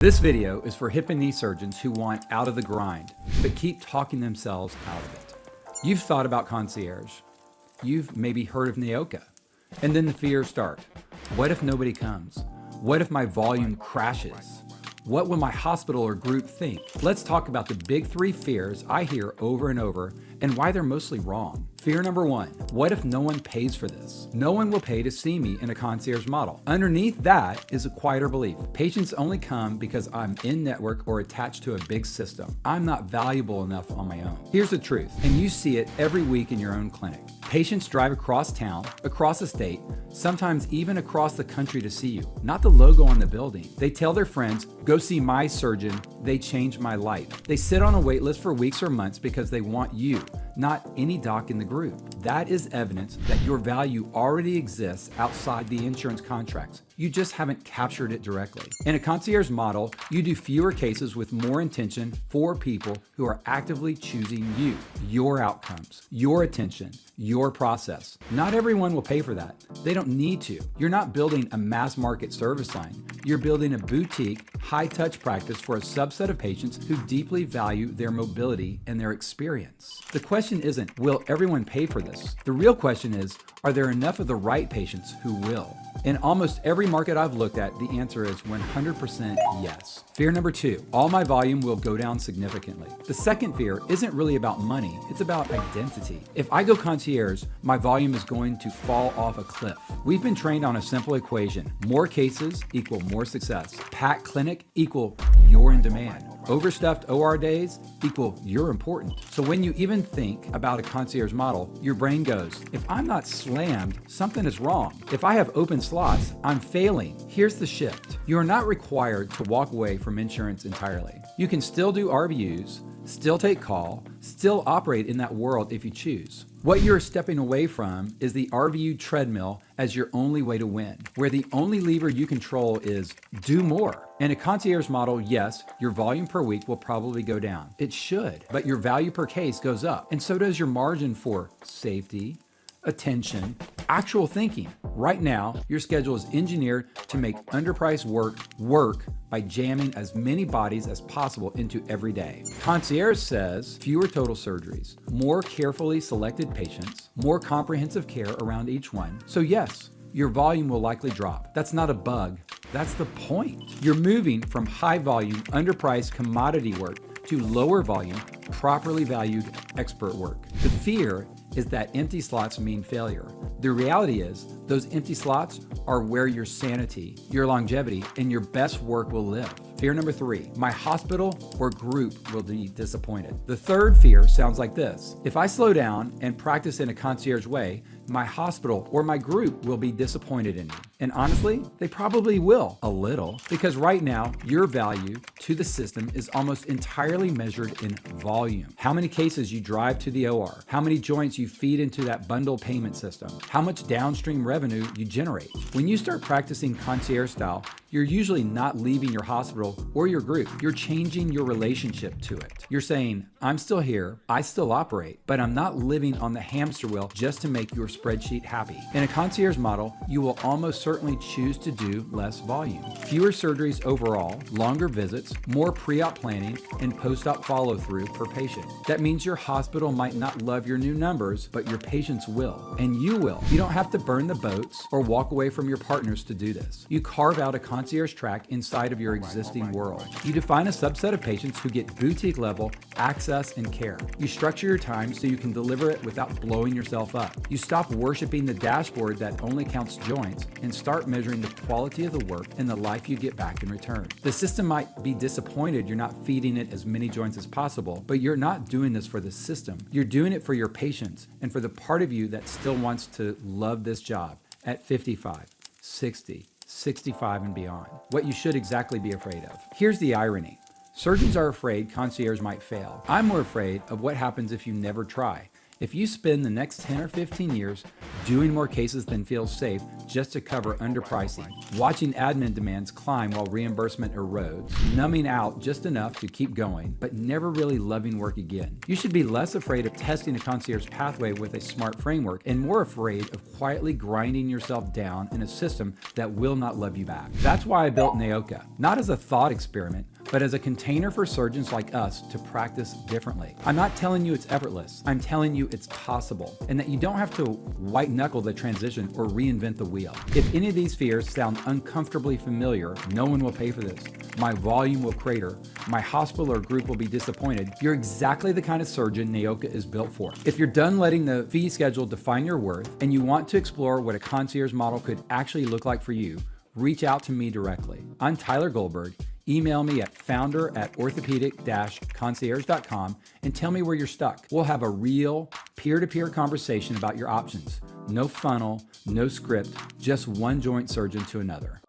This video is for hip and knee surgeons who want out of the grind, but keep talking themselves out of it. You've thought about Concierge. You've maybe heard of NAOCA. And then the fears start. What if nobody comes? What if my volume crashes? What will my hospital or group think? Let's talk about the big three fears I hear over and over and why they're mostly wrong. Fear number one, what if no one pays for this? No one will pay to see me in a concierge model. Underneath that is a quieter belief. Patients only come because I'm in network or attached to a big system. I'm not valuable enough on my own. Here's the truth, and you see it every week in your own clinic. Patients drive across town, across the state, sometimes even across the country to see you, not the logo on the building. They tell their friends, go see my surgeon, they changed my life. They sit on a wait list for weeks or months because they want you, not any doc in the group. That is evidence that your value already exists outside the insurance contracts. You just haven't captured it directly. In a concierge model, you do fewer cases with more intention for people who are actively choosing you, your outcomes, your attention, your process. Not everyone will pay for that. They don't need to. You're not building a mass market service line. You're building a boutique, high-touch practice for a subset of patients who deeply value their mobility and their experience. The question isn't, will everyone pay for this? The real question is, are there enough of the right patients who will? In almost every market I've looked at, the answer is 100% yes. Fear number two, all my volume will go down significantly. The second fear isn't really about money, it's about identity. If I go concierge, my volume is going to fall off a cliff. We've been trained on a simple equation. More cases equal more success. Packed clinic equal you're in demand. Overstuffed OR days equal you're important. So when you even think about a concierge model, your brain goes, if I'm not slammed, something is wrong. If I have open slots, I'm failing. Here's the shift. You are not required to walk away from insurance entirely. You can still do RVUs, still take call, still operate in that world if you choose. What you're stepping away from is the RVU treadmill as your only way to win, where the only lever you control is do more. In a concierge model, yes, your volume per week will probably go down. It should, but your value per case goes up, and so does your margin for safety, attention, actual thinking. Right now, your schedule is engineered to make underpriced work by jamming as many bodies as possible into every day. Concierge says fewer total surgeries, more carefully selected patients, more comprehensive care around each one. So yes, your volume will likely drop. That's not a bug, that's the point. You're moving from high volume, underpriced commodity work to lower volume, properly valued expert work. The fear is that empty slots mean failure. The reality is those empty slots are where your sanity, your longevity, and your best work will live. Fear number three, my hospital or group will be disappointed. The third fear sounds like this. If I slow down and practice in a concierge way, my hospital or my group will be disappointed in me. And honestly, they probably will, a little, because right now, your value to the system is almost entirely measured in volume. How many cases you drive to the OR, how many joints you feed into that bundle payment system, how much downstream revenue you generate. When you start practicing concierge style, you're usually not leaving your hospital or your group. You're changing your relationship to it. You're saying, I'm still here, I still operate, but I'm not living on the hamster wheel just to make your spreadsheet happy. In a concierge model, you will almost certainly choose to do less volume. Fewer surgeries overall, longer visits, more pre-op planning, and post-op follow-through per patient. That means your hospital might not love your new numbers, but your patients will, and you will. You don't have to burn the boats or walk away from your partners to do this. You carve out a concierge track inside of your existing world. You define a subset of patients who get boutique level access and care. You structure your time so you can deliver it without blowing yourself up. You stop worshiping the dashboard that only counts joints and start measuring the quality of the work and the life you get back in return. The system might be disappointed you're not feeding it as many joints as possible, but you're not doing this for the system. You're doing it for your patients and for the part of you that still wants to love this job at 55, 60, 65 and beyond. What you should exactly be afraid of. Here's the irony. Surgeons are afraid concierge might fail. I'm more afraid of what happens if you never try. If you spend the next 10 or 15 years doing more cases than feels safe just to cover underpricing, watching admin demands climb while reimbursement erodes, numbing out just enough to keep going, but never really loving work again, you should be less afraid of testing a concierge pathway with a smart framework and more afraid of quietly grinding yourself down in a system that will not love you back. That's why I built NAOCA, not as a thought experiment, but as a container for surgeons like us to practice differently. I'm not telling you it's effortless. I'm telling you it's possible, and that you don't have to white knuckle the transition or reinvent the wheel. If any of these fears sound uncomfortably familiar, no one will pay for this. My volume will crater. My hospital or group will be disappointed. You're exactly the kind of surgeon NAOCA is built for. If you're done letting the fee schedule define your worth and you want to explore what a concierge model could actually look like for you, reach out to me directly. I'm Tyler Goldberg. Email me at founder@orthopedic-concierge.com and tell me where you're stuck. We'll have a real peer-to-peer conversation about your options. No funnel, no script, just one joint surgeon to another.